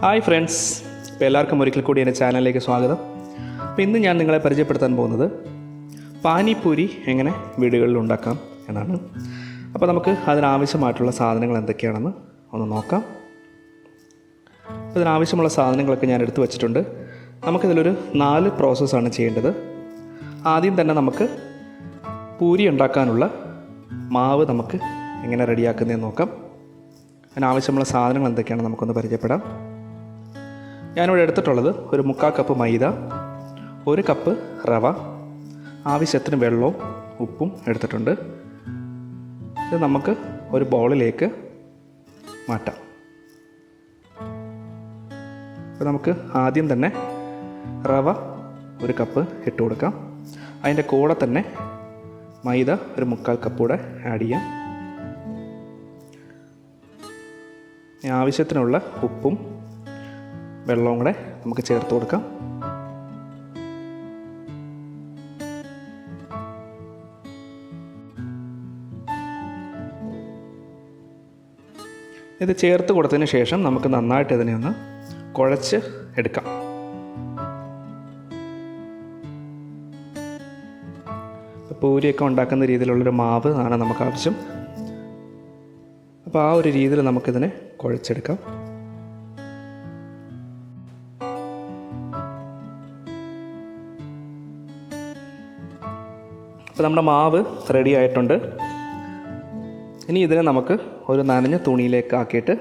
Hi friends, ഇപ്പോൾ എല്ലാവർക്കും ഒരിക്കൽ കൂടി എൻ്റെ ചാനലിലേക്ക് സ്വാഗതം. അപ്പോൾ ഇന്ന് ഞാൻ നിങ്ങളെ പരിചയപ്പെടുത്താൻ പോകുന്നത് പാനിപ്പൂരി എങ്ങനെ വീടുകളിൽ ഉണ്ടാക്കാം എന്നാണ്. അപ്പോൾ നമുക്ക് അതിനാവശ്യമായിട്ടുള്ള സാധനങ്ങൾ എന്തൊക്കെയാണെന്ന് ഒന്ന് നോക്കാം. അതിനാവശ്യമുള്ള സാധനങ്ങളൊക്കെ ഞാൻ എടുത്തു വച്ചിട്ടുണ്ട്. നമുക്കിതിലൊരു 4 പ്രോസസ്സാണ് ചെയ്യേണ്ടത്. ആദ്യം തന്നെ നമുക്ക് പൂരി ഉണ്ടാക്കാനുള്ള മാവ് നമുക്ക് എങ്ങനെ റെഡിയാക്കുന്നതെന്ന് നോക്കാം. അതിനാവശ്യമുള്ള സാധനങ്ങൾ എന്തൊക്കെയാണെന്ന് നമുക്കൊന്ന് പരിചയപ്പെടാം. ഞാനിവിടെ എടുത്തിട്ടുള്ളത് ഒരു 3/4 കപ്പ് മൈദ, 1 കപ്പ് റവ, ആവശ്യത്തിന് വെള്ളവും ഉപ്പും എടുത്തിട്ടുണ്ട്. ഇത് നമുക്ക് ഒരു ബൗളിലേക്ക് മാറ്റാം. അപ്പോൾ നമുക്ക് ആദ്യം തന്നെ റവ 1 കപ്പ് ഇട്ട് കൊടുക്കാം. അതിൻ്റെ കൂടെ തന്നെ മൈദ ഒരു 3/4 കപ്പ് കൂടെ ആഡ് ചെയ്യാം. ആവശ്യത്തിനുള്ള ഉപ്പും വെള്ളവും കൂടെ നമുക്ക് ചേർത്ത് കൊടുക്കാം. ഇത് ചേർത്ത് കൊടുത്തതിന് ശേഷം നമുക്ക് നന്നായിട്ട് ഇതിനെ ഒന്ന് കുഴച്ച് എടുക്കാം. പൂരിയൊക്കെ ഉണ്ടാക്കുന്ന രീതിയിലുള്ളൊരു മാവ് ആണ് നമുക്ക് ആവശ്യം. അപ്പോൾ ആ ഒരു രീതിയിൽ നമുക്കിതിനെ കുഴച്ചെടുക്കാം. അപ്പോൾ നമ്മുടെ മാവ് റെഡി ആയിട്ടുണ്ട്. ഇനി ഇതിനെ നമുക്ക് ഒരു നനഞ്ഞ തുണിയിലേക്ക് ആക്കിയിട്ട്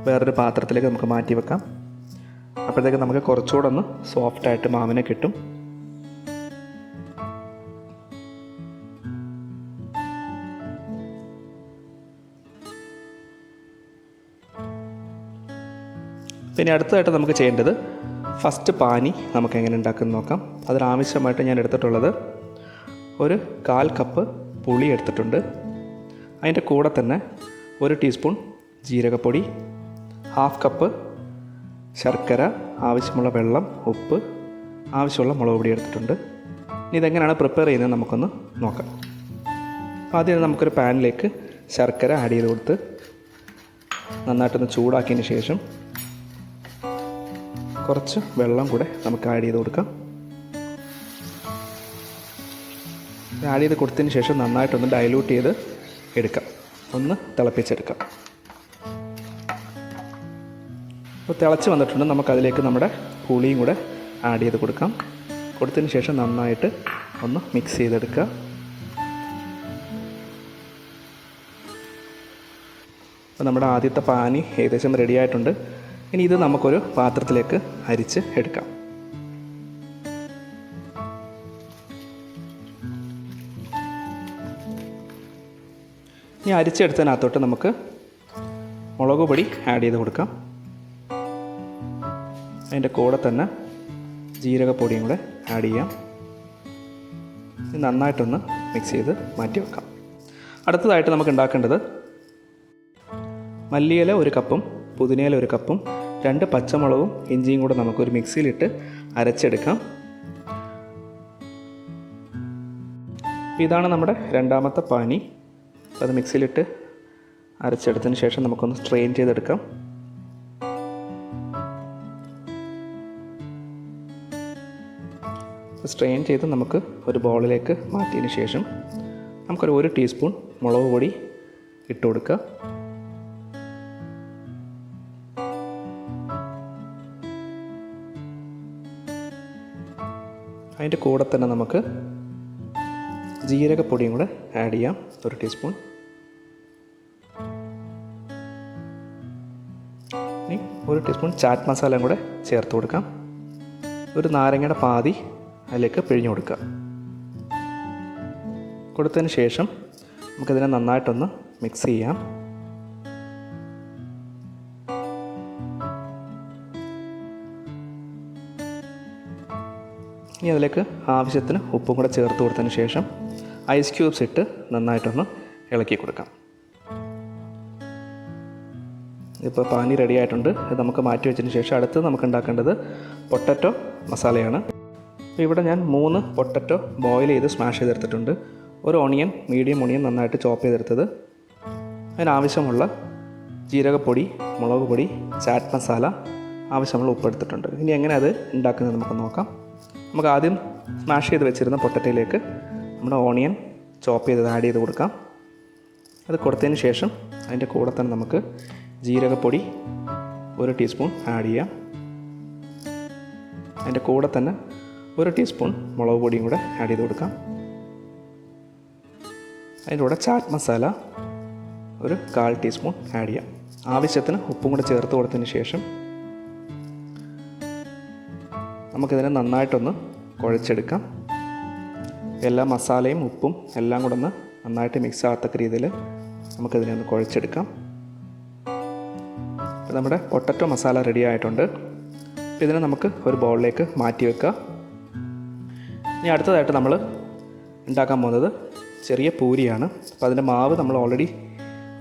വേറൊരു പാത്രത്തിലേക്ക് നമുക്ക് മാറ്റി വെക്കാം. അപ്പോഴത്തേക്ക് നമുക്ക് കുറച്ചുകൂടെ ഒന്ന് സോഫ്റ്റായിട്ട് മാവിനെ കിട്ടും. പിന്നെ അടുത്തതായിട്ട് നമുക്ക് ചെയ്യേണ്ടത് ഫസ്റ്റ് പാനി നമുക്ക് എങ്ങനെ ഉണ്ടാക്കുന്നത് നോക്കാം. അതിനാവശ്യമായിട്ട് ഞാൻ എടുത്തിട്ടുള്ളത് ഒരു 1/4 കപ്പ് പുളി എടുത്തിട്ടുണ്ട്. അതിൻ്റെ കൂടെ തന്നെ 1 ടീസ്പൂൺ ജീരകപ്പൊടി, 1/2 കപ്പ് ശർക്കര, ആവശ്യമുള്ള വെള്ളം, ഉപ്പ്, ആവശ്യമുള്ള മുളക് പൊടി എടുത്തിട്ടുണ്ട്. ഇനി ഇതെങ്ങനെയാണ് പ്രിപ്പയർ ചെയ്യുന്നത് നമുക്കൊന്ന് നോക്കാം. അപ്പോൾ ആദ്യം നമുക്കൊരു പാനിലേക്ക് ശർക്കര ആഡ് ചെയ്ത് കൊടുത്ത് നന്നായിട്ടൊന്ന് ചൂടാക്കിയതിന് ശേഷം കുറച്ച് വെള്ളം കൂടെ നമുക്ക് ആഡ് ചെയ്ത് കൊടുക്കാം. ആഡ് ചെയ്ത് കൊടുത്തതിന് ശേഷം നന്നായിട്ടൊന്ന് ഡൈല്യൂട്ട് ചെയ്ത് എടുക്കാം, ഒന്ന് തിളപ്പിച്ചെടുക്കാം. അപ്പോൾ തിളച്ച് വന്നിട്ടുണ്ട്. നമുക്കതിലേക്ക് നമ്മുടെ പുളിയും കൂടെ ആഡ് ചെയ്ത് കൊടുക്കാം. കൊടുത്തതിന് ശേഷം നന്നായിട്ട് ഒന്ന് മിക്സ് ചെയ്തെടുക്കുക. അപ്പോൾ നമ്മുടെ ആദ്യത്തെ പാനി ഏകദേശം റെഡി ആയിട്ടുണ്ട്. ഇനി ഇത് നമുക്കൊരു പാത്രത്തിലേക്ക് അരിച്ച് എടുക്കാം. ഇനി അരിച്ചെടുത്തതിനകത്തോട്ട് നമുക്ക് മുളക് പൊടി ആഡ് ചെയ്ത് കൊടുക്കാം. അതിൻ്റെ കൂടെ തന്നെ ജീരകപ്പൊടിയും കൂടെ ആഡ് ചെയ്യാം. നന്നായിട്ടൊന്ന് മിക്സ് ചെയ്ത് മാറ്റി വെക്കാം. അടുത്തതായിട്ട് നമുക്ക് ഉണ്ടാക്കേണ്ടത് മല്ലിയില 1 കപ്പും പുതിനയില 1 കപ്പും 2 പച്ചമുളകും ഇഞ്ചിയും കൂടെ നമുക്കൊരു മിക്സിയിലിട്ട് അരച്ചെടുക്കാം. ഇതാണ് നമ്മുടെ രണ്ടാമത്തെ പാനി. അത് മിക്സിയിലിട്ട് അരച്ചെടുത്തതിന് ശേഷം നമുക്കൊന്ന് സ്ട്രെയിൻ ചെയ്തെടുക്കാം. സ്ട്രെയിൻ ചെയ്ത് നമുക്ക് ഒരു ബൗളിലേക്ക് മാറ്റിയതിന് ശേഷം നമുക്കൊരു 1 ടീസ്പൂൺ മുളക് പൊടി ഇട്ട് കൊടുക്കുക. അതിൻ്റെ കൂടെ തന്നെ നമുക്ക് ജീരകപ്പൊടിയും കൂടെ ആഡ് ചെയ്യാം, 1 ടീസ്പൂൺ. ഇനി 1 ടീസ്പൂൺ ചാറ്റ് മസാലയും കൂടെ ചേർത്ത് കൊടുക്കാം. ഒരു നാരങ്ങയുടെ പാതി അതിലേക്ക് പിഴിഞ്ഞു കൊടുക്കുക. കൊടുത്തതിന് ശേഷം നമുക്കിതിനെ നന്നായിട്ടൊന്ന് മിക്സ് ചെയ്യാം. ഇനി അതിലേക്ക് ആവശ്യത്തിന് ഉപ്പും കൂടെ ചേർത്ത് കൊടുത്തതിന് ശേഷം ഐസ് ക്യൂബ്സ് ഇട്ട് നന്നായിട്ടൊന്ന് ഇളക്കി കൊടുക്കാം. ഇപ്പോൾ പാനി റെഡി ആയിട്ടുണ്ട്. ഇത് നമുക്ക് മാറ്റി വെച്ചതിന് ശേഷം അടുത്ത് നമുക്ക് ഉണ്ടാക്കേണ്ടത് പൊട്ടറ്റോ മസാലയാണ്. അപ്പോൾ ഇവിടെ ഞാൻ 3 പൊട്ടറ്റോ ബോയിൽ ചെയ്ത് സ്മാഷ് ചെയ്തെടുത്തിട്ടുണ്ട്. 1 ഓണിയൻ, മീഡിയം ഓണിയൻ നന്നായിട്ട് ചോപ്പ് ചെയ്തെടുത്തത്, അതിനാവശ്യമുള്ള ജീരകപ്പൊടി, മുളക് പൊടി, ചാറ്റ് മസാല, ആവശ്യമുള്ള ഉപ്പ് എടുത്തിട്ടുണ്ട്. ഇനി എങ്ങനെ അത് ഉണ്ടാക്കുന്നത് നമുക്ക് നോക്കാം. നമുക്ക് ആദ്യം സ്മാഷ് ചെയ്ത് വെച്ചിരുന്ന പൊട്ടറ്റയിലേക്ക് നമ്മുടെ ഓണിയൻ ചോപ്പ് ചെയ്ത് ആഡ് ചെയ്ത് കൊടുക്കാം. അത് കൊടുത്തതിന് ശേഷം അതിൻ്റെ കൂടെ തന്നെ നമുക്ക് ജീരകപ്പൊടി 1 ടീസ്പൂൺ ആഡ് ചെയ്യാം. അതിൻ്റെ കൂടെ തന്നെ 1 ടീസ്പൂൺ മുളക് പൊടിയും കൂടെ ആഡ് ചെയ്ത് കൊടുക്കാം. അതിൻ്റെ കൂടെ ചാറ്റ് മസാല 1/4 ടീസ്പൂൺ ആഡ് ചെയ്യാം. ആവശ്യത്തിന് ഉപ്പും കൂടെ ചേർത്ത് കൊടുത്തതിന് ശേഷം നമുക്കിതിനെ നന്നായിട്ടൊന്ന് കുഴച്ചെടുക്കാം. എല്ലാ മസാലയും ഉപ്പും എല്ലാം കൂടെ ഒന്ന് നന്നായിട്ട് മിക്സ് ആകത്തക്ക രീതിയിൽ നമുക്കിതിനെ ഒന്ന് കുഴച്ചെടുക്കാം. അപ്പോൾ നമ്മുടെ പൊട്ടറ്റോ മസാല റെഡി ആയിട്ടുണ്ട്. അപ്പോൾ ഇതിനെ നമുക്ക് ഒരു ബൗളിലേക്ക് മാറ്റി വെക്കാം. ഇനി അടുത്തതായിട്ട് നമ്മൾ ഉണ്ടാക്കാൻ പോകുന്നത് ചെറിയ പൂരിയാണ്. അപ്പോൾ അതിൻ്റെ മാവ് നമ്മൾ ഓൾറെഡി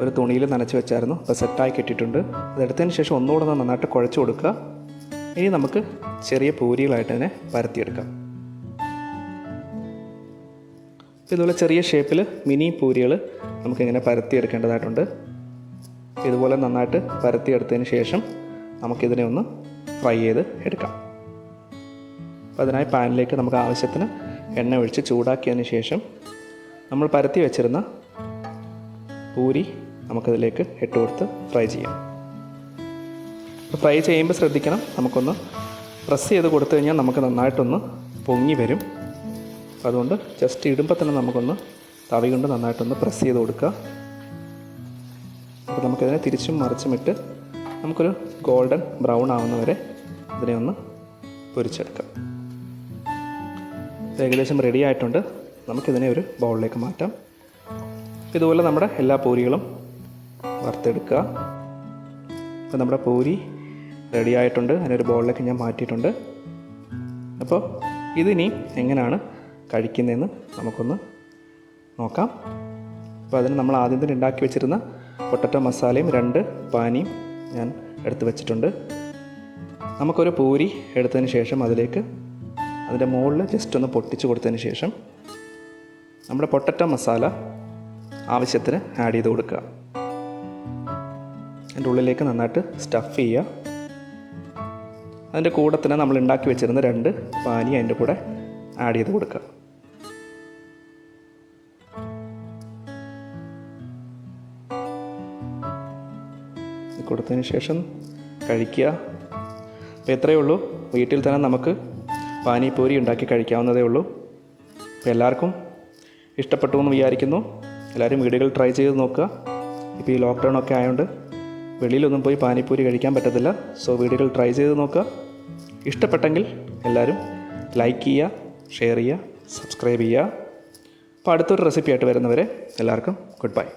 ഒരു തുണിയിൽ നനച്ച് വെച്ചായിരുന്നു. അപ്പോൾ സെറ്റായി കിട്ടിയിട്ടുണ്ട്. അതെടുത്തതിന് ശേഷം ഒന്നുകൂടെ ഒന്ന് നന്നായിട്ട് കുഴച്ച് കൊടുക്കുക. ഇനി നമുക്ക് ചെറിയ പൂരികളായിട്ട് തന്നെ പരത്തിയെടുക്കാം. ഇതുപോലെ ചെറിയ ഷേപ്പിൽ മിനി പൂരികൾ നമുക്കിങ്ങനെ പരത്തിയെടുക്കേണ്ടതായിട്ടുണ്ട്. ഇതുപോലെ നന്നായിട്ട് പരത്തിയെടുത്തതിന് ശേഷം നമുക്കിതിനെ ഒന്ന് ഫ്രൈ ചെയ്ത് എടുക്കാം. അപ്പോൾ അതിനായി പാനിലേക്ക് നമുക്ക് ആവശ്യത്തിന് എണ്ണ ഒഴിച്ച് ചൂടാക്കിയതിന് ശേഷം നമ്മൾ പരത്തി വെച്ചിരുന്ന പൂരി നമുക്കതിലേക്ക് ഇട്ട് കൊടുത്ത് ഫ്രൈ ചെയ്യാം. അപ്പോൾ ഫ്രൈ ചെയ്യുമ്പോൾ ശ്രദ്ധിക്കണം, നമുക്കൊന്ന് പ്രസ് ചെയ്ത് കൊടുത്തു കഴിഞ്ഞാൽ നമുക്ക് നന്നായിട്ടൊന്ന് പൊങ്ങി വരും. അപ്പോൾ അതുകൊണ്ട് ജസ്റ്റ് ഇടുമ്പോൾ തന്നെ നമുക്കൊന്ന് തവി കൊണ്ട് നന്നായിട്ടൊന്ന് പ്രസ് ചെയ്ത് കൊടുക്കുക. അപ്പോൾ നമുക്കതിനെ തിരിച്ചും മറിച്ചും ഇട്ട് നമുക്കൊരു ഗോൾഡൻ ബ്രൗൺ ആവുന്നവരെ ഇതിനെ ഒന്ന് പൊരിച്ചെടുക്കാം. ഏകദേശം റെഡി ആയിട്ടുണ്ട്. നമുക്കിതിനെ ഒരു ബൗളിലേക്ക് മാറ്റാം. ഇതുപോലെ നമ്മുടെ എല്ലാ പൂരികളും വറുത്തെടുക്കുക. അപ്പോൾ നമ്മുടെ പൂരി റെഡി ആയിട്ടുണ്ട്. അതിനൊരു ബൗളിലേക്ക് ഞാൻ മാറ്റിയിട്ടുണ്ട്. അപ്പോൾ ഇതിനി എങ്ങനെയാണ് കഴിക്കുന്നതെന്ന് നമുക്കൊന്ന് നോക്കാം. അപ്പോൾ അതിന് നമ്മൾ ആദ്യം തന്നെ ഉണ്ടാക്കി വെച്ചിരുന്ന പൊട്ടറ്റോ മസാലയും 2 പാനിയും ഞാൻ എടുത്ത് വെച്ചിട്ടുണ്ട്. നമുക്കൊരു പൂരി എടുത്തതിന് ശേഷം അതിലേക്ക് അതിൻ്റെ മുകളിൽ ജസ്റ്റ് ഒന്ന് പൊട്ടിച്ച് കൊടുത്തതിന് ശേഷം നമ്മുടെ പൊട്ടറ്റോ മസാല ആവശ്യത്തിന് ആഡ് ചെയ്ത് കൊടുക്കുക. അതിൻ്റെ ഉള്ളിലേക്ക് നന്നായിട്ട് സ്റ്റഫ് ചെയ്യുക. അതിൻ്റെ കൂടെ തന്നെ നമ്മൾ ഉണ്ടാക്കി വെച്ചിരുന്ന 2 പാനി അതിൻ്റെ കൂടെ ആഡ് ചെയ്ത് കൊടുക്കുക. കൊടുത്തതിന് ശേഷം കഴിക്കുക. അപ്പോൾ ഇത്രയേ ഉള്ളൂ. വീട്ടിൽ തന്നെ നമുക്ക് പാനിപൂരി ഉണ്ടാക്കി കഴിക്കാവുന്നതേ ഉള്ളൂ. അപ്പോൾ എല്ലാവർക്കും ഇഷ്ടപ്പെട്ടു എന്ന് വിചാരിക്കുന്നു. എല്ലാവരും വീടുകളിൽ ട്രൈ ചെയ്ത് നോക്കുക. ഇപ്പോൾ ഈ ലോക്ക്ഡൗൺ ഒക്കെ ആയതുകൊണ്ട് വെളിയിലൊന്നും പോയി പാനിപൂരി കഴിക്കാൻ പറ്റത്തില്ല. സോ വീടുകളിൽ ട്രൈ ചെയ്ത് നോക്കുക. ഇഷ്ടപ്പെട്ടെങ്കിൽ എല്ലാവരും ലൈക്ക് ചെയ്യുക, ഷെയർ ചെയ്യുക, സബ്സ്ക്രൈബ് ചെയ്യുക. അപ്പോൾ അടുത്തൊരു റെസിപ്പി ആയിട്ട് വരുന്നവരെ എല്ലാവർക്കും ഗുഡ് ബൈ.